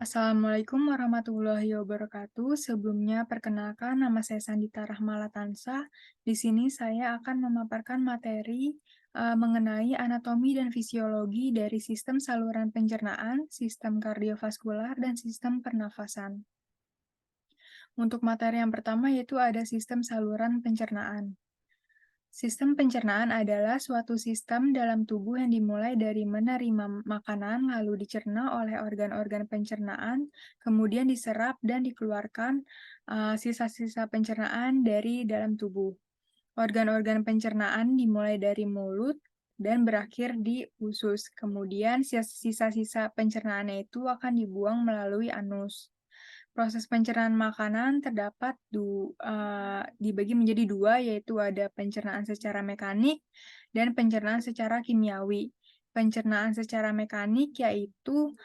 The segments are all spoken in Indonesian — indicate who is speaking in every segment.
Speaker 1: Assalamualaikum warahmatullahi wabarakatuh. Sebelumnya, perkenalkan nama saya Sandita Rahmalatansa. Di sini saya akan memaparkan materi mengenai anatomi dan fisiologi dari sistem saluran pencernaan, sistem kardiovaskular, dan sistem pernafasan. Untuk materi yang pertama yaitu ada sistem saluran pencernaan. Sistem pencernaan adalah suatu sistem dalam tubuh yang dimulai dari menerima makanan, lalu dicerna oleh organ-organ pencernaan, kemudian diserap dan dikeluarkan sisa-sisa pencernaan dari dalam tubuh. Organ-organ pencernaan dimulai dari mulut dan berakhir di usus. Kemudian sisa-sisa pencernaannya itu akan dibuang melalui anus. Proses pencernaan makanan terdapat dibagi menjadi dua, yaitu ada pencernaan secara mekanik dan pencernaan secara kimiawi. Pencernaan secara mekanik yaitu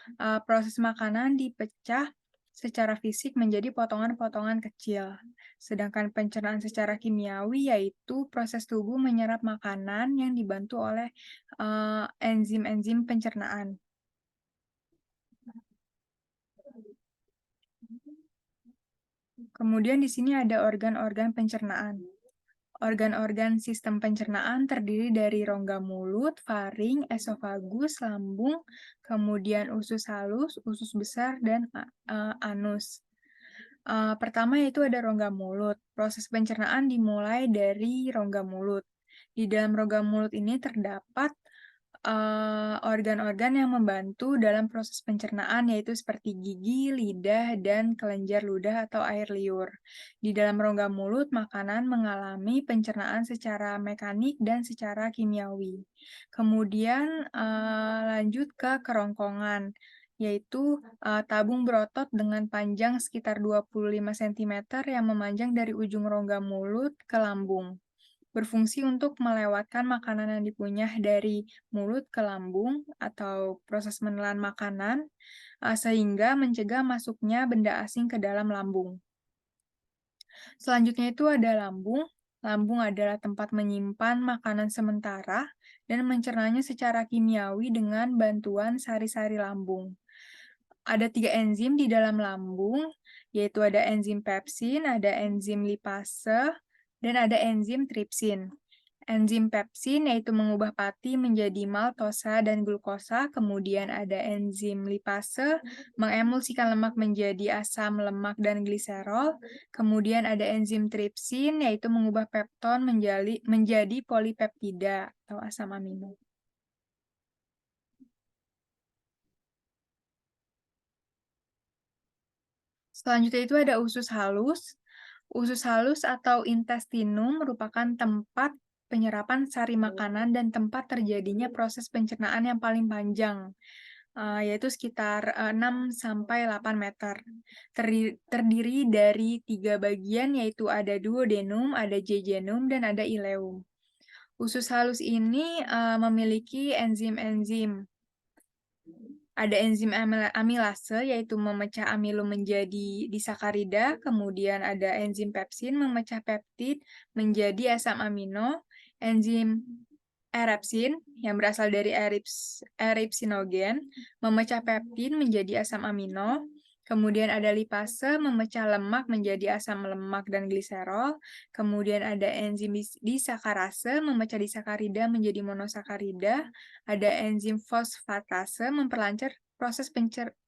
Speaker 1: proses makanan dipecah secara fisik menjadi potongan-potongan kecil. Sedangkan pencernaan secara kimiawi yaitu proses tubuh menyerap makanan yang dibantu oleh enzim-enzim pencernaan. Kemudian di sini ada organ-organ pencernaan. Organ-organ sistem pencernaan terdiri dari rongga mulut, faring, esofagus, lambung, kemudian usus halus, usus besar, dan anus. Pertama yaitu ada rongga mulut. Proses pencernaan dimulai dari rongga mulut. Di dalam rongga mulut ini terdapat organ-organ yang membantu dalam proses pencernaan, yaitu seperti gigi, lidah, dan kelenjar ludah atau air liur. Di dalam rongga mulut, makanan mengalami pencernaan secara mekanik dan secara kimiawi. Kemudian lanjut ke kerongkongan, yaitu tabung berotot dengan panjang sekitar 25 cm yang memanjang dari ujung rongga mulut ke lambung. Berfungsi untuk melewatkan makanan yang dikunyah dari mulut ke lambung atau proses menelan makanan, sehingga mencegah masuknya benda asing ke dalam lambung. Selanjutnya itu ada lambung. Lambung adalah tempat menyimpan makanan sementara dan mencernanya secara kimiawi dengan bantuan sari-sari lambung. Ada 3 enzim di dalam lambung, yaitu ada enzim pepsin, ada enzim lipase, dan ada enzim tripsin. Enzim pepsin yaitu mengubah pati menjadi maltosa dan glukosa, kemudian ada enzim lipase mengemulsikan lemak menjadi asam lemak dan gliserol, kemudian ada enzim tripsin yaitu mengubah pepton menjadi polipeptida atau asam amino. Selanjutnya itu ada usus halus. Usus halus atau intestinum merupakan tempat penyerapan sari makanan dan tempat terjadinya proses pencernaan yang paling panjang, yaitu sekitar 6-8 meter. Terdiri dari 3 bagian, yaitu ada duodenum, ada jejunum, dan ada ileum. Usus halus ini memiliki enzim-enzim. Ada enzim amilase, yaitu memecah amilo menjadi disakarida, kemudian ada enzim pepsin, memecah peptid menjadi asam amino, enzim erepsin, yang berasal dari eripsinogen, memecah peptid menjadi asam amino, kemudian ada lipase, memecah lemak menjadi asam lemak dan gliserol, kemudian ada enzim disakarase, memecah disakarida menjadi monosakarida, ada enzim fosfatase, memperlancar proses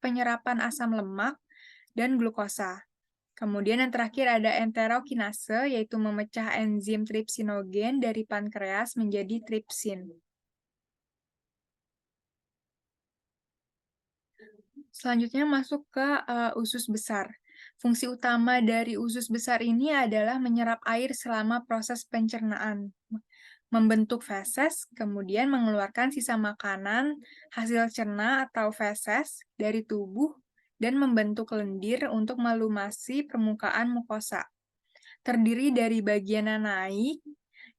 Speaker 1: penyerapan asam lemak dan glukosa. Kemudian yang terakhir ada enterokinase, yaitu memecah enzim tripsinogen dari pankreas menjadi tripsin. Selanjutnya masuk ke usus besar. Fungsi utama dari usus besar ini adalah menyerap air selama proses pencernaan, membentuk feses, kemudian mengeluarkan sisa makanan hasil cerna atau feses dari tubuh, dan membentuk lendir untuk melumasi permukaan mukosa. Terdiri dari bagian yang naik,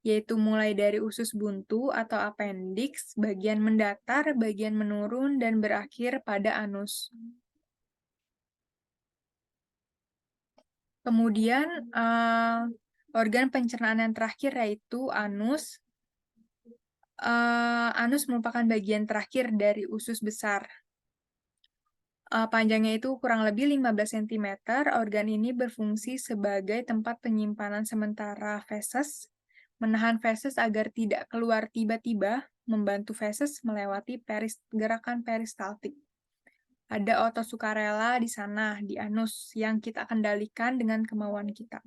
Speaker 1: yaitu mulai dari usus buntu atau appendix, bagian mendatar, bagian menurun, dan berakhir pada anus. Kemudian, organ pencernaan yang terakhir yaitu anus. Anus merupakan bagian terakhir dari usus besar. Panjangnya itu kurang lebih 15 cm. Organ ini berfungsi sebagai tempat penyimpanan sementara feses, menahan feses agar tidak keluar tiba-tiba, membantu feses melewati gerakan peristaltik. Ada otot sukarela di sana, di anus, yang kita kendalikan dengan kemauan kita.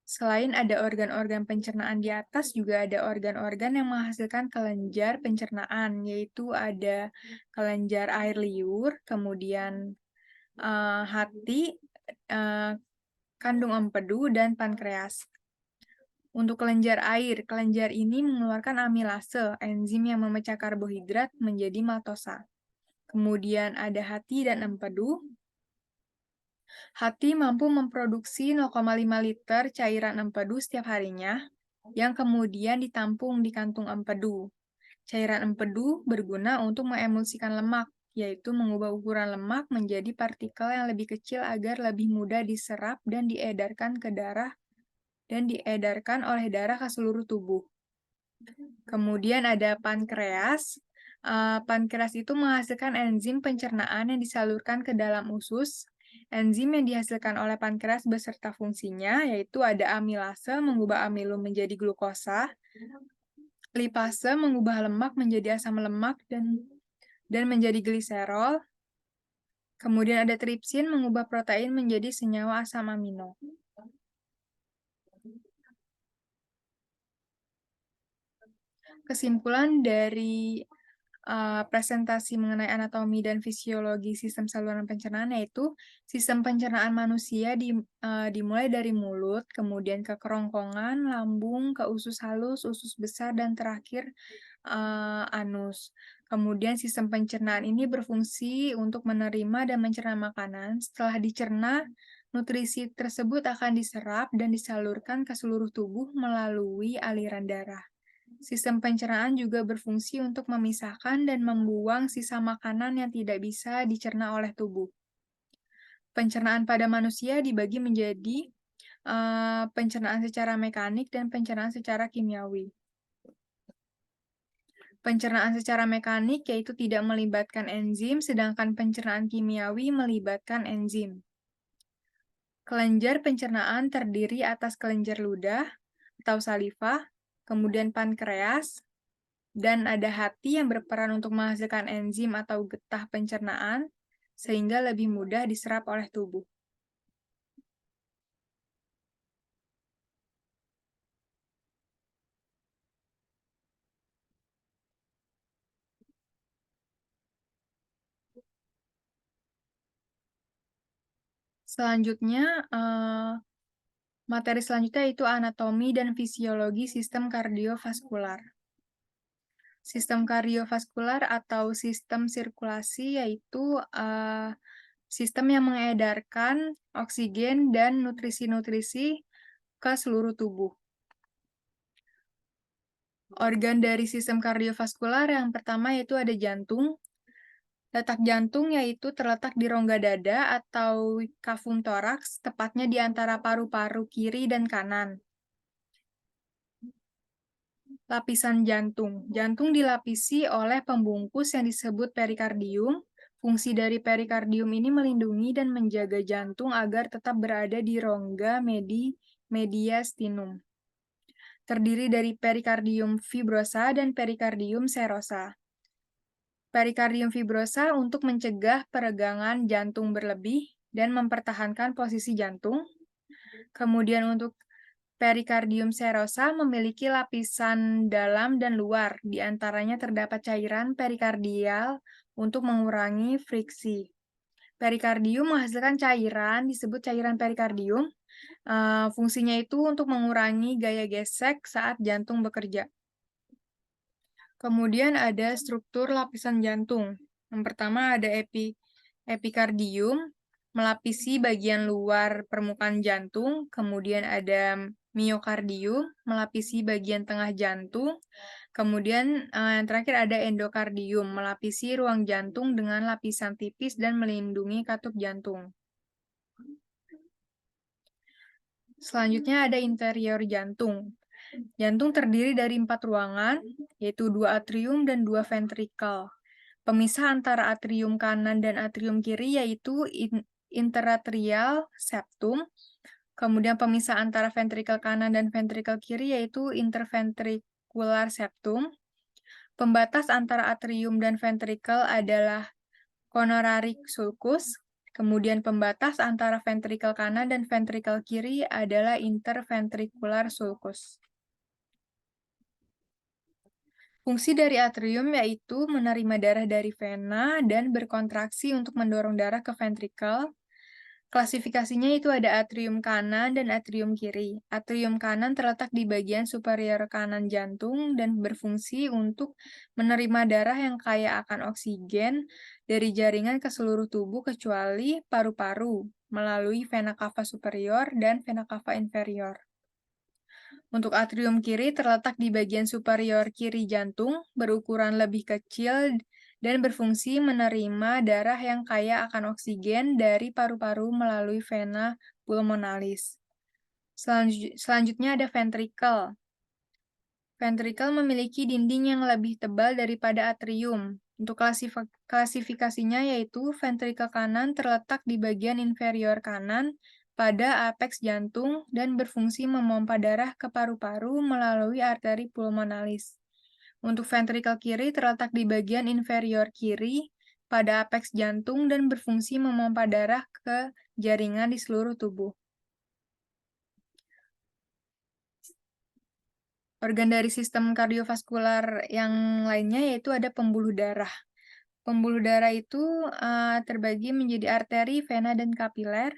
Speaker 1: Selain ada organ-organ pencernaan di atas, juga ada organ-organ yang menghasilkan kelenjar pencernaan, yaitu ada kelenjar air liur, kemudian hati, eh, kandung empedu, dan pankreas. Untuk kelenjar air, kelenjar ini mengeluarkan amilase, enzim yang memecah karbohidrat menjadi maltosa. Kemudian ada hati dan empedu. Hati mampu memproduksi 0,5 liter cairan empedu setiap harinya, yang kemudian ditampung di kantung empedu. Cairan empedu berguna untuk mengemulsikan lemak, yaitu mengubah ukuran lemak menjadi partikel yang lebih kecil agar lebih mudah diserap dan diedarkan ke darah oleh darah ke seluruh tubuh. Kemudian ada pankreas. Pankreas itu menghasilkan enzim pencernaan yang disalurkan ke dalam usus. Enzim yang dihasilkan oleh pankreas beserta fungsinya, yaitu ada amilase mengubah amilum menjadi glukosa, lipase mengubah lemak menjadi asam lemak dan menjadi gliserol. Kemudian ada tripsin mengubah protein menjadi senyawa asam amino. Kesimpulan dari presentasi mengenai anatomi dan fisiologi sistem saluran pencernaan, yaitu sistem pencernaan manusia dimulai dari mulut, kemudian ke kerongkongan, lambung, ke usus halus, usus besar, dan terakhir anus. Kemudian sistem pencernaan ini berfungsi untuk menerima dan mencerna makanan. Setelah dicerna, nutrisi tersebut akan diserap dan disalurkan ke seluruh tubuh melalui aliran darah. Sistem pencernaan juga berfungsi untuk memisahkan dan membuang sisa makanan yang tidak bisa dicerna oleh tubuh. Pencernaan pada manusia dibagi menjadi pencernaan secara mekanik dan pencernaan secara kimiawi. Pencernaan secara mekanik yaitu tidak melibatkan enzim, sedangkan pencernaan kimiawi melibatkan enzim. Kelenjar pencernaan terdiri atas kelenjar ludah atau saliva, kemudian pankreas, dan ada hati yang berperan untuk menghasilkan enzim atau getah pencernaan, sehingga lebih mudah diserap oleh tubuh. Selanjutnya, materi selanjutnya itu anatomi dan fisiologi sistem kardiovaskular. Sistem kardiovaskular atau sistem sirkulasi yaitu sistem yang mengedarkan oksigen dan nutrisi-nutrisi ke seluruh tubuh. Organ dari sistem kardiovaskular yang pertama yaitu ada jantung. Letak jantung yaitu terletak di rongga dada atau kafum toraks, tepatnya di antara paru-paru kiri dan kanan. Lapisan jantung. Jantung dilapisi oleh pembungkus yang disebut perikardium. Fungsi dari perikardium ini melindungi dan menjaga jantung agar tetap berada di rongga mediastinum. Terdiri dari perikardium fibrosa dan perikardium serosa. Perikardium fibrosa untuk mencegah peregangan jantung berlebih dan mempertahankan posisi jantung. Kemudian untuk perikardium serosa memiliki lapisan dalam dan luar, di antaranya terdapat cairan perikardial untuk mengurangi friksi. Perikardium menghasilkan cairan, disebut cairan perikardium. Fungsinya itu untuk mengurangi gaya gesek saat jantung bekerja. Kemudian ada struktur lapisan jantung. Yang pertama ada epikardium, melapisi bagian luar permukaan jantung. Kemudian ada miokardium, melapisi bagian tengah jantung. Kemudian yang terakhir ada endokardium, melapisi ruang jantung dengan lapisan tipis dan melindungi katup jantung. Selanjutnya ada interior jantung. Jantung terdiri dari 4 ruangan, yaitu 2 atrium dan 2 ventrikel. Pemisah antara atrium kanan dan atrium kiri yaitu interatrial septum. Kemudian pemisah antara ventrikel kanan dan ventrikel kiri yaitu interventricular septum. Pembatas antara atrium dan ventrikel adalah coronary sulcus. Kemudian pembatas antara ventrikel kanan dan ventrikel kiri adalah interventricular sulcus. Fungsi dari atrium yaitu menerima darah dari vena dan berkontraksi untuk mendorong darah ke ventrikel. Klasifikasinya itu ada atrium kanan dan atrium kiri. Atrium kanan terletak di bagian superior kanan jantung dan berfungsi untuk menerima darah yang kaya akan oksigen dari jaringan ke seluruh tubuh kecuali paru-paru melalui vena cava superior dan vena cava inferior. Untuk atrium kiri terletak di bagian superior kiri jantung, berukuran lebih kecil dan berfungsi menerima darah yang kaya akan oksigen dari paru-paru melalui vena pulmonalis. Selanjutnya ada ventrikel. Ventrikel memiliki dinding yang lebih tebal daripada atrium. Untuk klasifikasinya yaitu ventrikel kanan terletak di bagian inferior kanan pada apeks jantung dan berfungsi memompa darah ke paru-paru melalui arteri pulmonalis. Untuk ventrikel kiri terletak di bagian inferior kiri pada apeks jantung dan berfungsi memompa darah ke jaringan di seluruh tubuh. Organ dari sistem kardiovaskular yang lainnya yaitu ada pembuluh darah. Pembuluh darah itu terbagi menjadi arteri, vena, dan kapiler.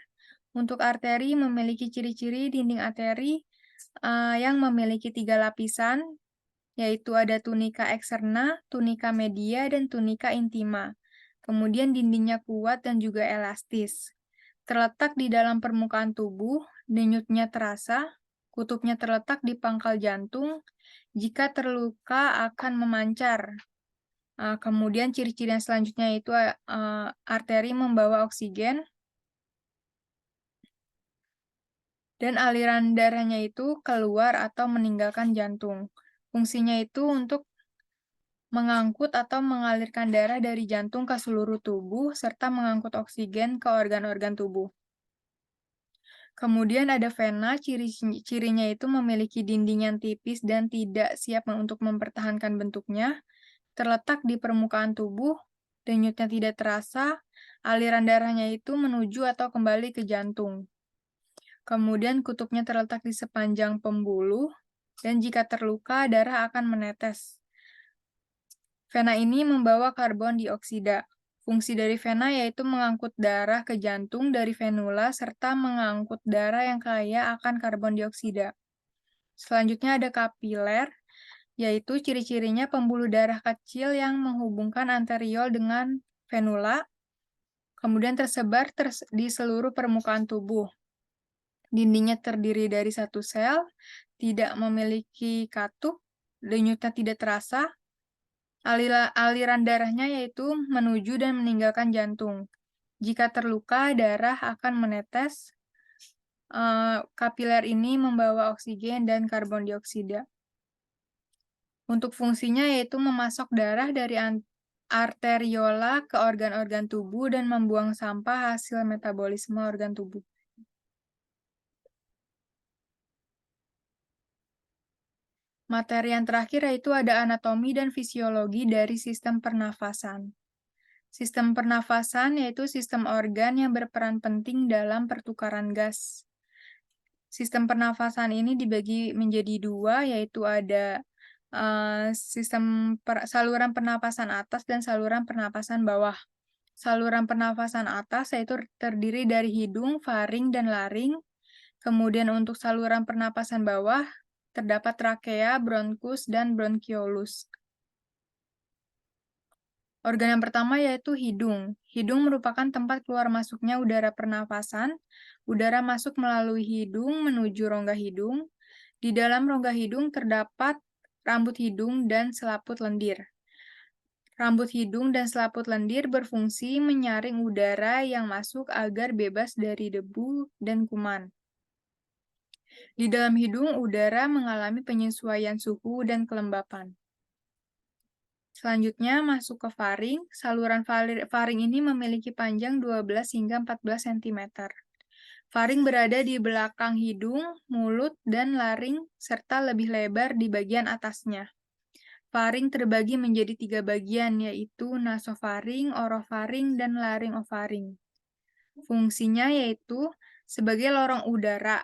Speaker 1: Untuk arteri memiliki ciri-ciri dinding arteri yang memiliki 3 lapisan, yaitu ada tunika eksterna, tunika media, dan tunika intima. Kemudian dindingnya kuat dan juga elastis. Terletak di dalam permukaan tubuh, denyutnya terasa, kutubnya terletak di pangkal jantung. Jika terluka akan memancar. Kemudian ciri-ciri yang selanjutnya itu arteri membawa oksigen. Dan aliran darahnya itu keluar atau meninggalkan jantung. Fungsinya itu untuk mengangkut atau mengalirkan darah dari jantung ke seluruh tubuh, serta mengangkut oksigen ke organ-organ tubuh. Kemudian ada vena, cirinya itu memiliki dinding yang tipis dan tidak siap untuk mempertahankan bentuknya, terletak di permukaan tubuh, denyutnya tidak terasa, aliran darahnya itu menuju atau kembali ke jantung. Kemudian kutubnya terletak di sepanjang pembuluh, dan jika terluka, darah akan menetes. Vena ini membawa karbon dioksida. Fungsi dari vena yaitu mengangkut darah ke jantung dari venula, serta mengangkut darah yang kaya akan karbon dioksida. Selanjutnya ada kapiler, yaitu ciri-cirinya pembuluh darah kecil yang menghubungkan anteriol dengan venula, kemudian tersebar di seluruh permukaan tubuh. Dindingnya terdiri dari satu sel, tidak memiliki katup, denyutnya tidak terasa, aliran darahnya yaitu menuju dan meninggalkan jantung. Jika terluka, darah akan menetes. Kapiler ini membawa oksigen dan karbon dioksida. Untuk fungsinya yaitu memasok darah dari arteriola ke organ-organ tubuh dan membuang sampah hasil metabolisme organ tubuh. Materi yang terakhir yaitu ada anatomi dan fisiologi dari sistem pernafasan. Sistem pernafasan yaitu sistem organ yang berperan penting dalam pertukaran gas. Sistem pernafasan ini dibagi menjadi 2, yaitu ada saluran pernapasan atas dan saluran pernapasan bawah. Saluran pernapasan atas yaitu terdiri dari hidung, faring, dan laring. Kemudian untuk saluran pernapasan bawah terdapat trakea, bronkus, dan bronkiolus. Organ yang pertama yaitu hidung. Hidung merupakan tempat keluar masuknya udara pernapasan. Udara masuk melalui hidung menuju rongga hidung. Di dalam rongga hidung terdapat rambut hidung dan selaput lendir. Rambut hidung dan selaput lendir berfungsi menyaring udara yang masuk agar bebas dari debu dan kuman. Di dalam hidung, udara mengalami penyesuaian suhu dan kelembapan. Selanjutnya masuk ke faring. Saluran faring ini memiliki panjang 12 hingga 14 cm. Faring berada di belakang hidung, mulut, dan laring, serta lebih lebar di bagian atasnya. Faring terbagi menjadi 3 bagian, yaitu nasofaring, orofaring, dan laringofaring. Fungsinya yaitu sebagai lorong udara,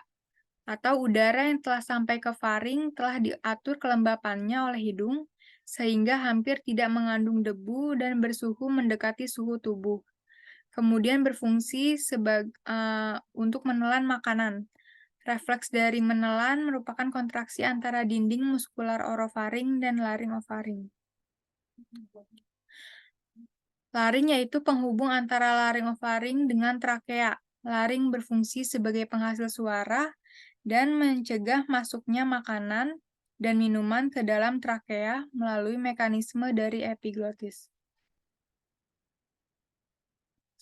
Speaker 1: atau udara yang telah sampai ke faring telah diatur kelembapannya oleh hidung, sehingga hampir tidak mengandung debu dan bersuhu mendekati suhu tubuh. Kemudian berfungsi untuk menelan makanan. Refleks dari menelan merupakan kontraksi antara dinding muskular orofaring dan laringofaring. Laring yaitu penghubung antara laringofaring dengan trakea. Laring berfungsi sebagai penghasil suara dan mencegah masuknya makanan dan minuman ke dalam trakea melalui mekanisme dari epiglotis.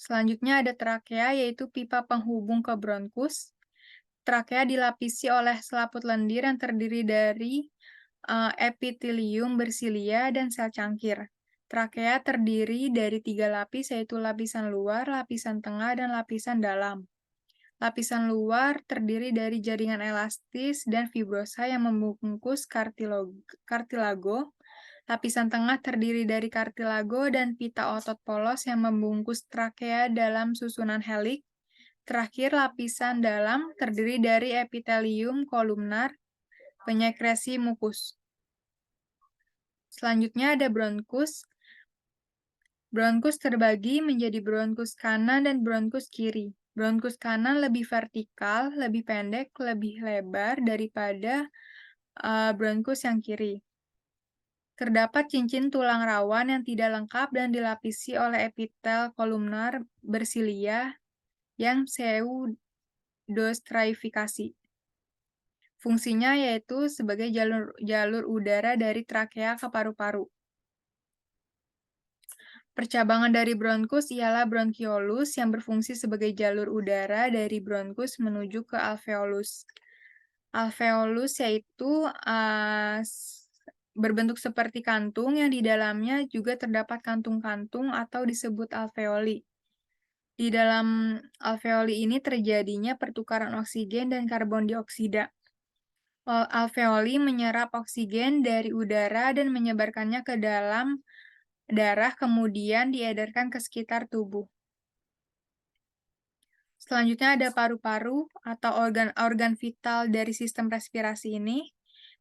Speaker 1: Selanjutnya ada trakea, yaitu pipa penghubung ke bronkus. Trakea dilapisi oleh selaput lendir yang terdiri dari epitelium bersilia dan sel cangkir. Trakea terdiri dari 3 lapis, yaitu lapisan luar, lapisan tengah, dan lapisan dalam. Lapisan luar terdiri dari jaringan elastis dan fibrosa yang membungkus kartilago. Lapisan tengah terdiri dari kartilago dan pita otot polos yang membungkus trakea dalam susunan helik. Terakhir, lapisan dalam terdiri dari epitelium kolumnar, penyekresi mukus. Selanjutnya ada bronkus. Bronkus terbagi menjadi bronkus kanan dan bronkus kiri. Bronkus kanan lebih vertikal, lebih pendek, lebih lebar daripada bronkus yang kiri. Terdapat cincin tulang rawan yang tidak lengkap dan dilapisi oleh epitel kolumnar bersilia yang pseudostratifikasi. Fungsinya yaitu sebagai jalur udara dari trakea ke paru-paru. Percabangan dari bronkus ialah bronkiolus yang berfungsi sebagai jalur udara dari bronkus menuju ke alveolus. Alveolus yaitu berbentuk seperti kantung yang di dalamnya juga terdapat kantung-kantung atau disebut alveoli. Di dalam alveoli ini terjadinya pertukaran oksigen dan karbon dioksida. Alveoli menyerap oksigen dari udara dan menyebarkannya ke dalam darah, kemudian diedarkan ke sekitar tubuh. Selanjutnya ada paru-paru atau organ vital dari sistem respirasi ini,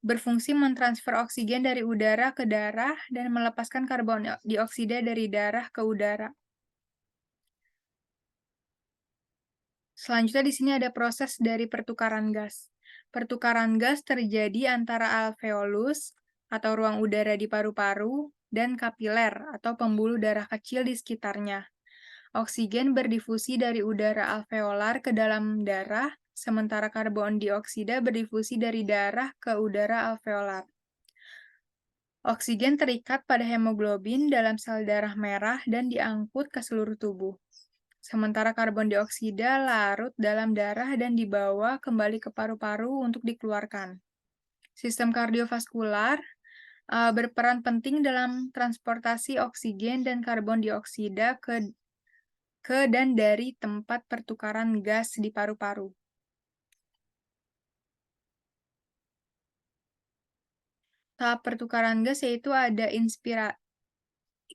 Speaker 1: berfungsi mentransfer oksigen dari udara ke darah dan melepaskan karbon dioksida dari darah ke udara. Selanjutnya di sini ada proses dari pertukaran gas. Pertukaran gas terjadi antara alveolus atau ruang udara di paru-paru dan kapiler atau pembuluh darah kecil di sekitarnya. Oksigen berdifusi dari udara alveolar ke dalam darah, sementara karbon dioksida berdifusi dari darah ke udara alveolar. Oksigen terikat pada hemoglobin dalam sel darah merah dan diangkut ke seluruh tubuh. Sementara karbon dioksida larut dalam darah dan dibawa kembali ke paru-paru untuk dikeluarkan. Sistem kardiovaskular berperan penting dalam transportasi oksigen dan karbon dioksida ke dan dari tempat pertukaran gas di paru-paru. Tahap pertukaran gas yaitu ada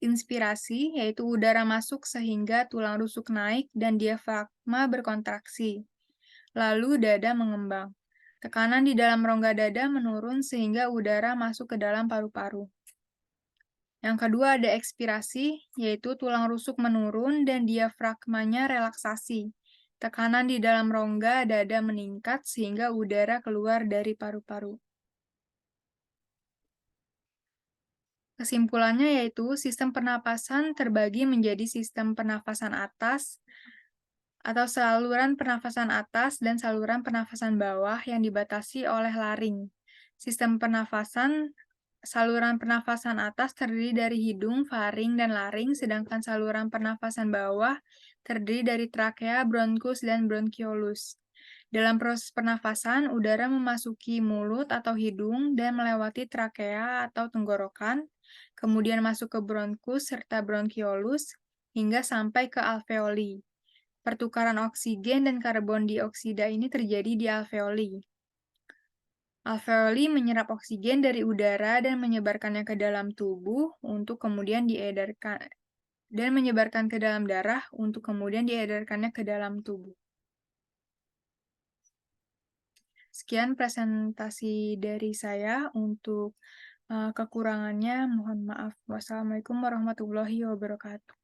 Speaker 1: inspirasi, yaitu udara masuk sehingga tulang rusuk naik dan diafragma berkontraksi. Lalu dada mengembang. Tekanan di dalam rongga dada menurun sehingga udara masuk ke dalam paru-paru. Yang kedua ada ekspirasi, yaitu tulang rusuk menurun dan diafragmanya relaksasi. Tekanan di dalam rongga dada meningkat sehingga udara keluar dari paru-paru. Kesimpulannya yaitu sistem pernapasan terbagi menjadi sistem pernafasan atas atau saluran pernafasan atas dan saluran pernafasan bawah yang dibatasi oleh laring. Saluran pernafasan atas terdiri dari hidung, faring, dan laring, sedangkan saluran pernafasan bawah terdiri dari trakea, bronkus, dan bronkiolus. Dalam proses pernafasan, udara memasuki mulut atau hidung dan melewati trakea atau tenggorokan, kemudian masuk ke bronkus serta bronkiolus, hingga sampai ke alveoli. Pertukaran oksigen dan karbon dioksida ini terjadi di alveoli. Alveoli menyerap oksigen dari udara dan menyebarkannya ke dalam tubuh untuk kemudian diedarkan dan menyebarkan ke dalam darah untuk kemudian diedarkannya ke dalam tubuh. Sekian presentasi dari saya. Untuk kekurangannya mohon maaf. Wassalamualaikum warahmatullahi wabarakatuh.